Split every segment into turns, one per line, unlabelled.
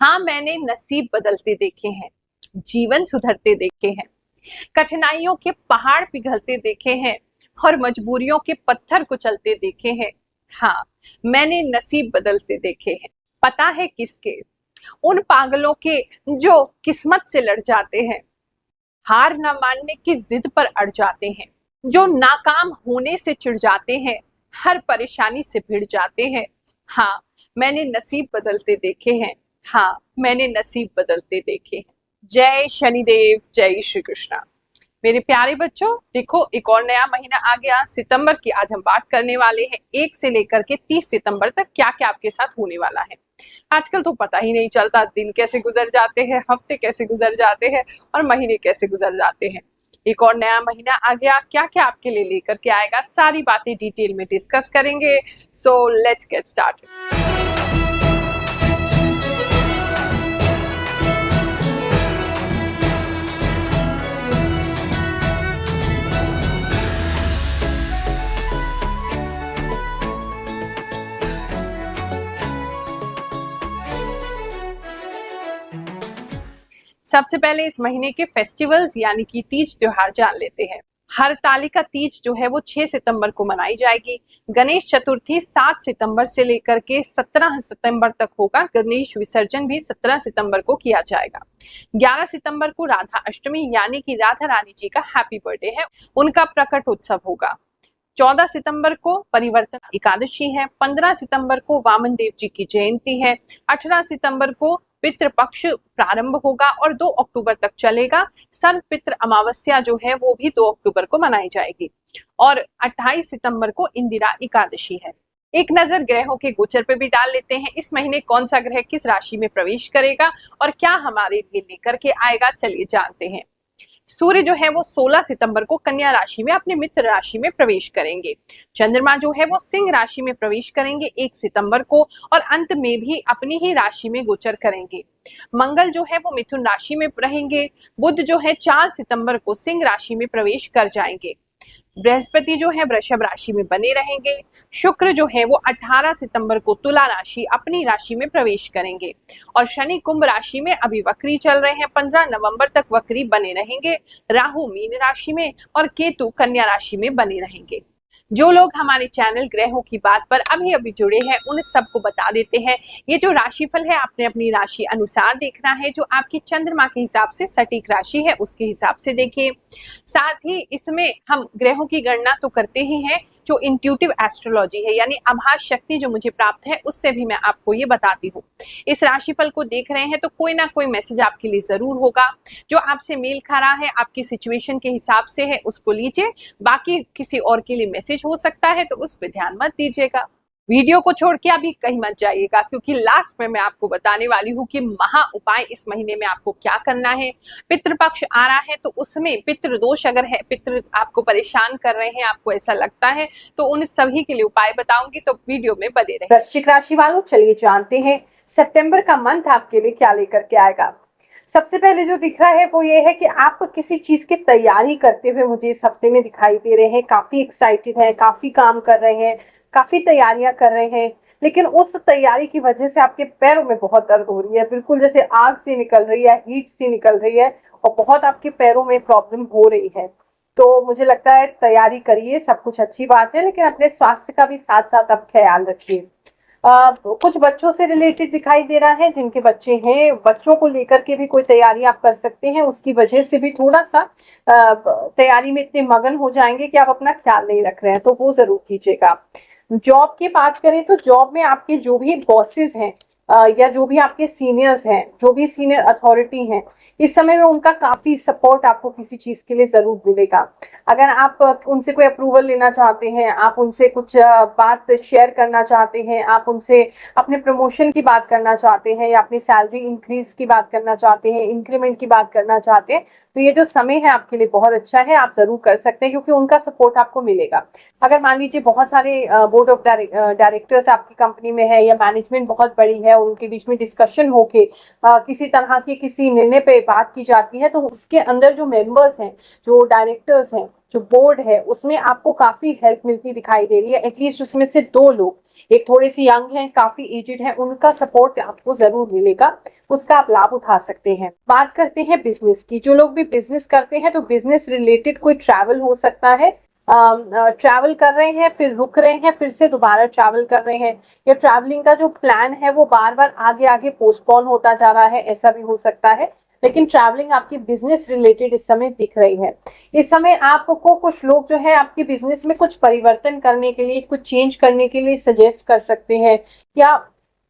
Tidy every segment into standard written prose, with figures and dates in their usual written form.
हाँ, मैंने नसीब बदलते देखे हैं, जीवन सुधरते देखे हैं, कठिनाइयों के पहाड़ पिघलते देखे हैं और मजबूरियों के पत्थर कुचलते देखे हैं। हाँ, मैंने नसीब बदलते देखे हैं। पता है किसके? उन पागलों के जो किस्मत से लड़ जाते हैं, हार न मानने की जिद पर अड़ जाते हैं, जो नाकाम होने से चिढ़ जाते हैं, हर परेशानी से भिड़ जाते हैं। हाँ, मैंने नसीब बदलते देखे हैं। हाँ, मैंने नसीब बदलते देखे हैं। जय शनिदेव, जय श्री कृष्णा। मेरे प्यारे बच्चों, देखो एक और नया महीना आ गया सितंबर की। आज हम बात करने वाले हैं 1 से लेकर के 30 सितंबर तक क्या क्या आपके साथ होने वाला है। आजकल तो पता ही नहीं चलता दिन कैसे गुजर जाते हैं, हफ्ते कैसे गुजर जाते हैं और महीने कैसे गुजर जाते हैं। एक और नया महीना आ गया, क्या क्या आपके लिए लेकर के आएगा, सारी बातें डिटेल में डिस्कस करेंगे। So let's get started. सबसे पहले इस महीने के फेस्टिवल्स यानी कि तीज त्योहार जान लेते हैं। हरतालिका तीज जो है वो 6 सितंबर को मनाई जाएगी। गणेश चतुर्थी 7 सितंबर से लेकर के 17 सितंबर तक होगा। गणेश विसर्जन भी 17 सितंबर को किया जाएगा। 11 सितंबर को राधा अष्टमी यानी कि राधा रानी जी का हैप्पी बर्थडे है, उनका प्रकट उत्सव होगा। 14 सितंबर को परिवर्तन एकादशी है। 15 सितंबर को वामन देव जी की जयंती है। 18 सितंबर को पितृपक्ष प्रारंभ होगा और 2 अक्टूबर तक चलेगा। सर्व पितृ अमावस्या जो है वो भी 2 अक्टूबर को मनाई जाएगी और 28 सितंबर को इंदिरा एकादशी है। एक नजर ग्रहों के गोचर पे भी डाल लेते हैं। इस महीने कौन सा ग्रह किस राशि में प्रवेश करेगा और क्या हमारे लिए लेकर के आएगा, चलिए जानते हैं। सूर्य जो है वो 16 सितंबर को कन्या राशि में अपने मित्र राशि में प्रवेश करेंगे। चंद्रमा जो है वो सिंह राशि में प्रवेश करेंगे 1 सितंबर को और अंत में भी अपनी ही राशि में गोचर करेंगे। मंगल जो है वो मिथुन राशि में रहेंगे। बुध जो है 4 सितंबर को सिंह राशि में प्रवेश कर जाएंगे। बृहस्पति जो है वृषभ राशि में बने रहेंगे। शुक्र जो है वो 18 सितंबर को तुला राशि अपनी राशि में प्रवेश करेंगे और शनि कुंभ राशि में अभी वक्री चल रहे हैं, 15 नवंबर तक वक्री बने रहेंगे। राहु मीन राशि में और केतु कन्या राशि में बने रहेंगे। जो लोग हमारे चैनल ग्रहों की बात पर अभी अभी जुड़े हैं उन सबको बता देते हैं, ये जो राशिफल है आपने अपनी राशि अनुसार देखना है। जो आपकी चंद्रमा के हिसाब से सटीक राशि है उसके हिसाब से देखिए। साथ ही इसमें हम ग्रहों की गणना तो करते ही हैं, जो इंट्यूटिव एस्ट्रोलॉजी है यानी आभास शक्ति जो मुझे प्राप्त है उससे भी मैं आपको ये बताती हूँ। इस राशिफल को देख रहे हैं तो कोई ना कोई मैसेज आपके लिए जरूर होगा, जो आपसे मेल खा रहा है, आपकी सिचुएशन के हिसाब से है उसको लीजिए। बाकी किसी और के लिए मैसेज हो सकता है तो उस पर ध्यान मत दीजिएगा। वीडियो को छोड़ के अभी कहीं मत जाइएगा, क्योंकि लास्ट में मैं आपको बताने वाली हूँ कि महा उपाय इस महीने में आपको क्या करना है। पितृपक्ष आ रहा है तो उसमें पितृ दोष अगर है, पितृ आपको परेशान कर रहे हैं, आपको ऐसा लगता है, तो उन सभी के लिए उपाय बताऊंगी, तो वीडियो में बने रहिए। वृश्चिक राशि वालों, चलिए जानते हैं सितंबर का मंथ आपके लिए क्या लेकर के आएगा। सबसे पहले जो दिख रहा है वो ये है कि आप किसी चीज की तैयारी करते हुए मुझे इस हफ्ते में दिखाई दे रहे हैं। काफी एक्साइटेड है, काफी काम कर रहे हैं, काफी तैयारियां कर रहे हैं, लेकिन उस तैयारी की वजह से आपके पैरों में बहुत दर्द हो रही है, बिल्कुल जैसे आग सी निकल रही है, हीट सी निकल रही है और बहुत आपके पैरों में प्रॉब्लम हो रही है। तो मुझे लगता है तैयारी करिए, सब कुछ अच्छी बात है, लेकिन अपने स्वास्थ्य का भी साथ साथ आप ख्याल रखिए। कुछ बच्चों से रिलेटेड दिखाई दे रहा है, जिनके बच्चे हैं बच्चों को लेकर के भी कोई तैयारी आप कर सकते हैं, उसकी वजह से भी थोड़ा सा तैयारी में इतने मगन हो जाएंगे कि आप अपना ख्याल नहीं रख रहे हैं, तो वो जरूर कीजिएगा। जॉब की बात करें तो जॉब में आपके जो भी बॉसेस हैं या जो भी आपके सीनियर्स हैं, जो भी सीनियर अथॉरिटी हैं, इस समय में उनका काफी सपोर्ट आपको किसी चीज के लिए जरूर मिलेगा। अगर आप उनसे कोई अप्रूवल लेना चाहते हैं, आप उनसे कुछ बात शेयर करना चाहते हैं, आप उनसे अपने प्रमोशन की बात करना चाहते हैं या अपनी सैलरी इंक्रीज की बात करना चाहते हैं, इंक्रीमेंट की बात करना चाहते हैं, तो ये जो समय है आपके लिए बहुत अच्छा है, आप जरूर कर सकते हैं क्योंकि उनका सपोर्ट आपको मिलेगा। अगर मान लीजिए बहुत सारे बोर्ड ऑफ डायरेक्टर्स आपकी कंपनी में है या मैनेजमेंट बहुत बड़ी है, उनके बीच में डिस्कशन होके किसी तरह की किसी निर्णय पे बात की जाती है, तो उसके अंदर जो मेंबर्स हैं, जो डायरेक्टर्स हैं, जो बोर्ड है, उसमें आपको काफी हेल्प मिलती दिखाई दे रही है। एटलीस्ट उसमें से 2 लोग एक थोड़े से यंग हैं, काफी एजेड हैं, उनका सपोर्ट आपको जरूर मिलेगा, उसका आप लाभ उठा सकते हैं। बात करते हैं बिजनेस की। जो लोग भी बिजनेस करते हैं तो बिजनेस रिलेटेड कोई ट्रैवल हो सकता है, ट्रैवल कर रहे हैं फिर रुक रहे हैं फिर से दोबारा ट्रैवल कर रहे हैं, या ट्रैवलिंग का जो प्लान है वो बार बार आगे आगे पोस्टपोन होता जा रहा है, ऐसा भी हो सकता है। लेकिन ट्रैवलिंग आपकी बिजनेस रिलेटेड इस समय दिख रही है। इस समय आपको कुछ लोग जो है आपकी बिजनेस में कुछ परिवर्तन करने के लिए, कुछ चेंज करने के लिए सजेस्ट कर सकते हैं, या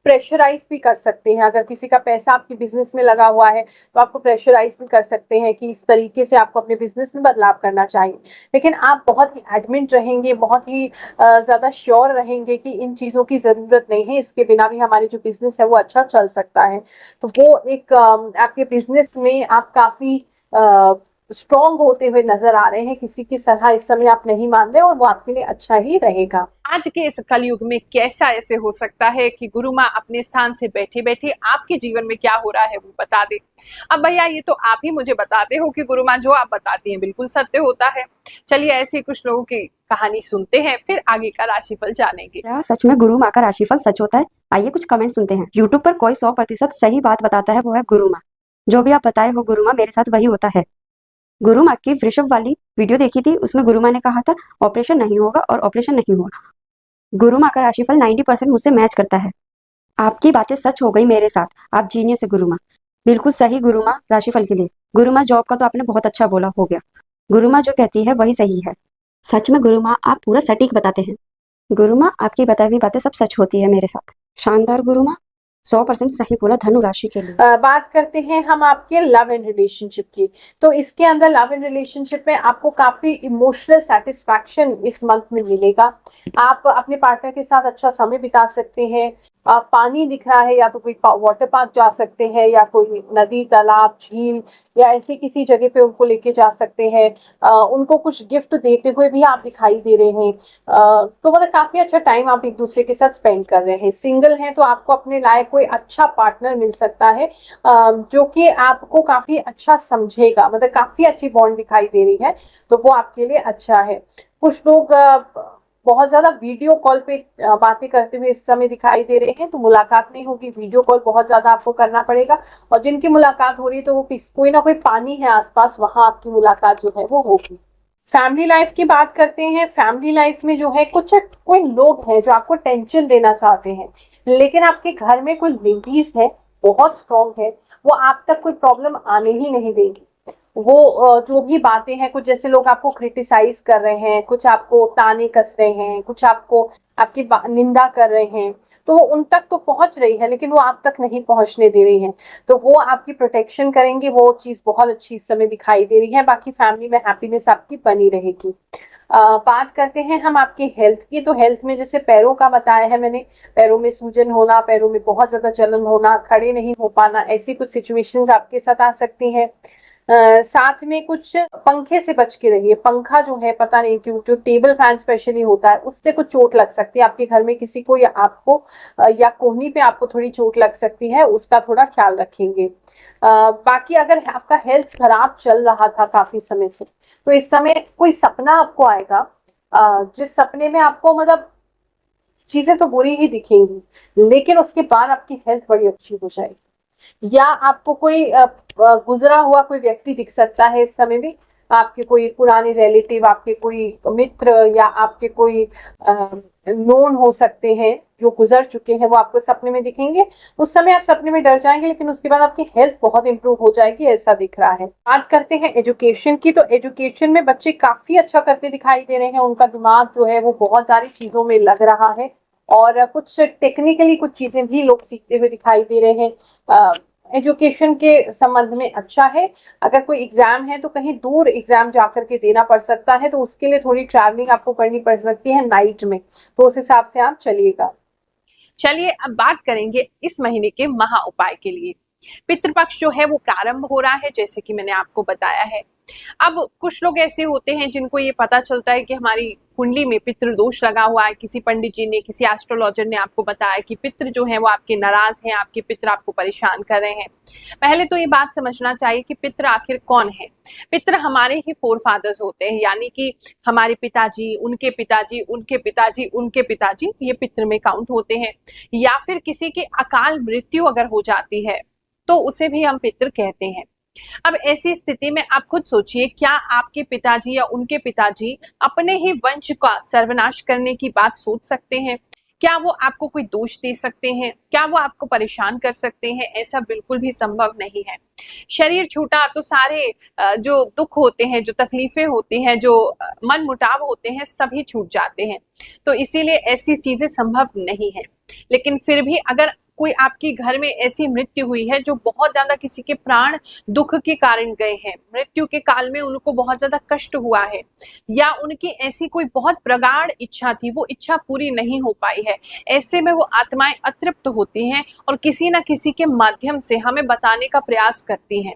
प्रेशराइज भी कर सकते हैं। अगर किसी का पैसा आपके बिजनेस में लगा हुआ है तो आपको प्रेशराइज भी कर सकते हैं कि इस तरीके से आपको अपने बिजनेस में बदलाव करना चाहिए। लेकिन आप बहुत ही एडमिट रहेंगे, बहुत ही ज्यादा श्योर रहेंगे कि इन चीजों की जरूरत नहीं है, इसके बिना भी हमारी जो बिजनेस है वो अच्छा चल सकता है। तो वो एक आपके बिजनेस में आप काफी स्ट्रॉन्ग होते हुए नजर आ रहे हैं। किसी की सलाह इस समय आप नहीं मान रहे और वो आपके लिए अच्छा ही रहेगा। आज के इस कलयुग में कैसा ऐसे हो सकता है कि गुरु माँ अपने स्थान से बैठे बैठे आपके जीवन में क्या हो रहा है वो बता दे। अब भैया ये तो आप ही मुझे बताते हो कि गुरु माँ जो आप बताती हैं बिल्कुल सत्य होता है। चलिए ऐसे कुछ लोगों की कहानी सुनते हैं, फिर आगे का राशिफल जानेंगे।
क्या सच में गुरु माँ का राशिफल सच होता है? आइए कुछ कमेंट सुनते हैं। यूट्यूब पर कोई 100% सही बात बताता है, वो है गुरु माँ। जो भी आप बताए हो गुरु माँ, मेरे साथ वही होता है। गुरु माँ की वृषभ वाली वीडियो देखी थी, उसमें गुरु माँ ने कहा था ऑपरेशन नहीं होगा और ऑपरेशन नहीं होगा। गुरु माँ का राशिफल 90% मुझसे मैच करता है। आपकी बातें सच हो गई मेरे साथ। आप जीनियस है गुरु माँ, बिल्कुल सही गुरु माँ राशिफल के लिए। गुरु माँ जॉब का तो आपने बहुत अच्छा बोला, हो गया। गुरु माँ जो कहती है वही सही है। सच में गुरु माँ आप पूरा सटीक बताते हैं। गुरु माँ आपकी बताई हुई बातें सब सच होती है मेरे साथ। शानदार गुरु माँ, 100% सही बोला धनु राशि के लिए।
बात करते हैं हम आपके लव एंड रिलेशनशिप की। तो इसके अंदर लव एंड रिलेशनशिप में आपको काफी इमोशनल सेटिस्फैक्शन इस मंथ में मिलेगा। आप अपने पार्टनर के साथ अच्छा समय बिता सकते हैं। पानी दिख रहा है, या तो कोई वाटर पार्क जा सकते हैं, या कोई नदी तालाब झील या ऐसी किसी जगह पे उनको लेके जा सकते हैं। उनको कुछ गिफ्ट देते हुए भी आप दिखाई दे रहे हैं। तो मतलब काफी अच्छा टाइम आप एक दूसरे के साथ स्पेंड कर रहे हैं। सिंगल हैं तो आपको अपने लायक कोई अच्छा पार्टनर मिल सकता है, जो कि आपको काफी अच्छा समझेगा, मतलब काफी अच्छी बॉन्ड दिखाई दे रही है, तो वो आपके लिए अच्छा है। कुछ लोग बहुत ज्यादा वीडियो कॉल पे बातें करते हुए इस समय दिखाई दे रहे हैं, तो मुलाकात नहीं होगी, वीडियो कॉल बहुत ज्यादा आपको करना पड़ेगा। और जिनकी मुलाकात हो रही है तो वो कोई ना कोई पानी है आसपास, वहां आपकी मुलाकात जो है वो होगी। फैमिली लाइफ की बात करते हैं। फैमिली लाइफ में जो है कुछ कोई लोग हैं जो आपको टेंशन देना चाहते हैं, लेकिन आपके घर में कोई लेडीज है बहुत स्ट्रांग है, वो आप तक कोई प्रॉब्लम आने ही नहीं देगी। वो जो भी बातें हैं, कुछ जैसे लोग आपको क्रिटिसाइज कर रहे हैं, कुछ आपको ताने कस रहे हैं, कुछ आपको आपकी निंदा कर रहे हैं, तो वो उन तक तो पहुंच रही है लेकिन वो आप तक नहीं पहुंचने दे रही है। तो वो आपकी प्रोटेक्शन करेंगे, वो चीज बहुत अच्छी इस समय दिखाई दे रही है। बाकी फैमिली में हैप्पीनेस आपकी बनी रहेगी। बात करते हैं हम आपके हेल्थ की। तो हेल्थ में जैसे पैरों का बताया है मैंने, पैरों में सूजन होना, पैरों में बहुत ज्यादा जलन होना, खड़े नहीं हो पाना, ऐसी कुछ सिचुएशंस आपके साथ आ सकती हैं। साथ में कुछ पंखे से बच के रहिए। पंखा जो है पता नहीं क्यों, जो टेबल फैन स्पेशली होता है, उससे कुछ चोट लग सकती है आपके घर में किसी को, या आपको, या कोहनी पे आपको थोड़ी चोट लग सकती है, उसका थोड़ा ख्याल रखेंगे। बाकी अगर आपका हेल्थ खराब चल रहा था काफी समय से, तो इस समय कोई सपना आपको आएगा, जिस सपने में आपको मतलब चीजें तो बुरी ही दिखेंगी, लेकिन उसके बाद आपकी हेल्थ बड़ी अच्छी हो जाएगी। या आपको कोई गुजरा हुआ कोई व्यक्ति दिख सकता है इस समय में, आपके कोई पुराने रिलेटिव, आपके कोई मित्र, या आपके कोई नोन हो सकते हैं जो गुजर चुके हैं, वो आपको सपने में दिखेंगे। उस समय आप सपने में डर जाएंगे, लेकिन उसके बाद आपकी हेल्थ बहुत इंप्रूव हो जाएगी, ऐसा दिख रहा है। बात करते हैं एजुकेशन की। तो एजुकेशन में बच्चे काफी अच्छा करते दिखाई दे रहे हैं, उनका दिमाग जो है वो बहुत सारी चीजों में लग रहा है, और कुछ टेक्निकली कुछ चीजें भी लोग सीखते हुए दिखाई दे रहे हैं। एजुकेशन के संबंध में अच्छा है। अगर कोई एग्जाम है तो कहीं दूर एग्जाम जाकर के देना पड़ सकता है, तो उसके लिए थोड़ी ट्रैवलिंग आपको करनी पड़ सकती है नाइट में, तो उस हिसाब से आप चलिएगा। चलिए अब बात करेंगे इस महीने के महा उपाय के लिए। पितृपक्ष जो है वो प्रारंभ हो रहा है, जैसे कि मैंने आपको बताया है। अब कुछ लोग ऐसे होते हैं जिनको ये पता चलता है कि हमारी कुंडली में पितृ दोष लगा हुआ है, किसी पंडित जी ने, किसी एस्ट्रोलॉजर ने आपको बताया कि पितृ जो है वो आपके नाराज हैं, आपके पितृ आपको परेशान कर रहे हैं। पहले तो ये बात समझना चाहिए कि पितृ आखिर कौन है। पितृ हमारे ही फोर फादर्स होते हैं, यानी कि हमारे पिताजी, उनके पिताजी, उनके पिताजी, उनके पिताजी, ये पितृ में काउंट होते हैं। या फिर किसी की अकाल मृत्यु अगर हो जाती है तो उसे भी हम पितृ कहते हैं। अब ऐसी स्थिति में आप खुद सोचिए, क्या आपके पिताजी या उनके पिताजी अपने ही वंश का सर्वनाश करने की बात सोच सकते हैं? क्या वो आपको कोई दोष दे सकते हैं? क्या वो आपको परेशान कर सकते हैं? ऐसा बिल्कुल भी संभव नहीं है। शरीर छूटा तो सारे जो दुख होते हैं, जो तकलीफें होती हैं, जो मन मुटाव होते हैं, सभी छूट जाते हैं। तो इसीलिए ऐसी चीजें संभव नहीं है। लेकिन फिर भी अगर कोई आपके घर में ऐसी मृत्यु हुई है जो बहुत ज्यादा किसी के प्राण दुख के कारण गए हैं, मृत्यु के काल में उनको बहुत ज्यादा कष्ट हुआ है, या उनकी ऐसी कोई बहुत प्रगाढ़ इच्छा थी, वो इच्छा पूरी नहीं हो पाई है, ऐसे में वो आत्माएं अतृप्त होती हैं और किसी न किसी के माध्यम से हमें बताने का प्रयास करती हैं।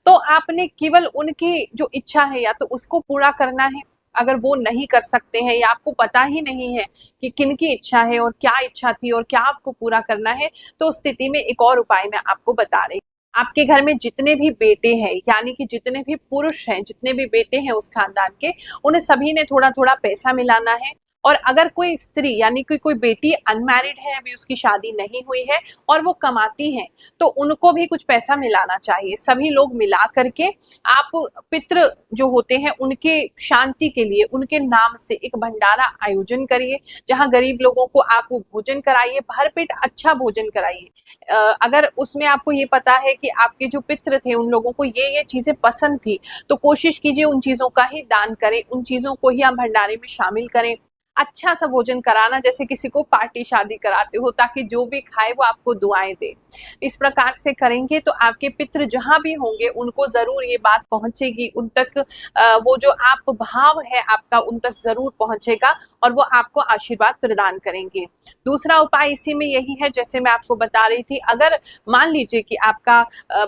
तो आपने केवल उनकी जो इच्छा है या तो उसको पूरा करना है। अगर वो नहीं कर सकते हैं या आपको पता ही नहीं है कि किन की इच्छा है और क्या इच्छा थी और क्या आपको पूरा करना है, तो उस स्थिति में एक और उपाय मैं आपको बता रही हूँ। आपके घर में जितने भी बेटे हैं, यानी कि जितने भी पुरुष हैं, जितने भी बेटे हैं उस खानदान के, उन्हें सभी ने थोड़ा थोड़ा पैसा मिलाना है। और अगर कोई स्त्री यानी कि कोई बेटी अनमैरिड है, अभी उसकी शादी नहीं हुई है और वो कमाती है, तो उनको भी कुछ पैसा मिलाना चाहिए। सभी लोग मिला करके आप पितृ जो होते हैं उनके शांति के लिए उनके नाम से एक भंडारा आयोजन करिए, जहां गरीब लोगों को आप भोजन कराइए, भरपेट अच्छा भोजन कराइए। अगर उसमें आपको ये पता है कि आपके जो पितृ थे उन लोगों को ये चीजें पसंद थी, तो कोशिश कीजिए उन चीजों का ही दान करें, उन चीजों को ही आप भंडारे में शामिल करें। अच्छा सा भोजन कराना, जैसे किसी को पार्टी शादी कराते हो, ताकि जो भी खाए वो आपको दुआएं दे। इस प्रकार से करेंगे तो आपके पितृ जहां भी होंगे उनको जरूर ये बात पहुंचेगी, उन तक वो जो आप भाव है आपका उन तक जरूर पहुंचेगा और वो आपको आशीर्वाद प्रदान करेंगे। दूसरा उपाय इसी में यही है, जैसे मैं आपको बता रही थी, अगर मान लीजिए कि आपका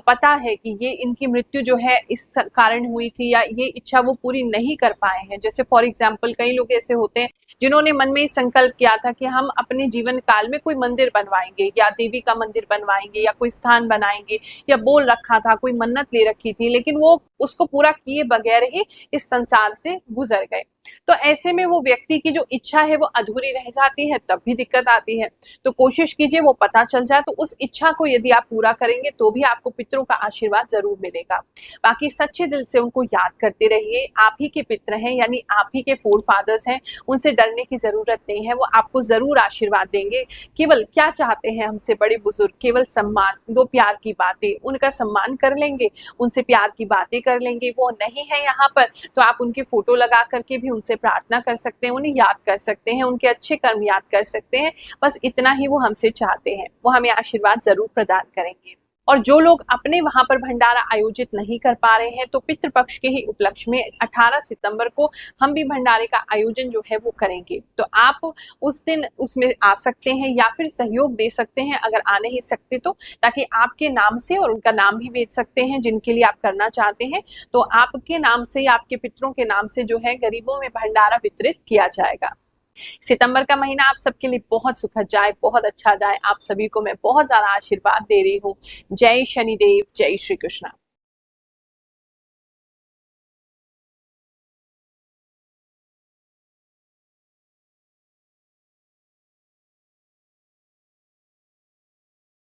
पता है कि ये इनकी मृत्यु जो है इस कारण हुई थी या ये इच्छा वो पूरी नहीं कर पाए हैं, जैसे फॉर एग्जाम्पल कई लोग ऐसे होते हैं जिन्होंने मन में संकल्प किया था कि हम अपने जीवन काल में कोई मंदिर बनवाएंगे या देवी का मंदिर बनवाएंगे या कोई स्थान बनाएंगे, या बोल रखा था, कोई मन्नत ले रखी थी, लेकिन वो उसको पूरा किए बगैर ही इस संसार से गुजर गए। तो ऐसे में वो व्यक्ति की जो इच्छा है वो अधूरी रह जाती है, तब भी दिक्कत आती है। तो कोशिश कीजिए वो पता चल जाए, तो उस इच्छा को यदि आप पूरा करेंगे तो भी आपको पितरों का आशीर्वाद जरूर मिलेगा। बाकी सच्चे दिल से उनको याद करते रहिए, आप ही के पितर हैं, यानी आप ही के फोर फादर्स हैं, उनसे डरने की जरूरत नहीं है, वो आपको जरूर आशीर्वाद देंगे। केवल क्या चाहते हैं हमसे बड़े बुजुर्ग? केवल सम्मान, दो प्यार की बातें, उनका सम्मान कर लेंगे, उनसे प्यार की बातें कर लेंगे। वो नहीं है यहाँ पर तो आप उनकी फोटो लगा करके भी उनसे प्रार्थना कर सकते हैं, उन्हें याद कर सकते हैं, उनके अच्छे कर्म याद कर सकते हैं। बस इतना ही वो हमसे चाहते हैं, वो हमें आशीर्वाद जरूर प्रदान करेंगे। और जो लोग अपने वहां पर भंडारा आयोजित नहीं कर पा रहे हैं, तो पितृपक्ष के ही उपलक्ष्य में 18 सितंबर को हम भी भंडारे का आयोजन जो है वो करेंगे। तो आप उस दिन उसमें आ सकते हैं या फिर सहयोग दे सकते हैं अगर आ नहीं सकते तो, ताकि आपके नाम से, और उनका नाम भी भेज सकते हैं जिनके लिए आप करना चाहते हैं, तो आपके नाम से या आपके पितरों के नाम से जो है गरीबों में भंडारा वितरित किया जाएगा। सितंबर का महीना आप सबके लिए बहुत सुखद जाए, बहुत अच्छा जाए। आप सभी को मैं बहुत ज्यादा आशीर्वाद दे रही हूँ। जय शनिदेव, जय श्री कृष्णा।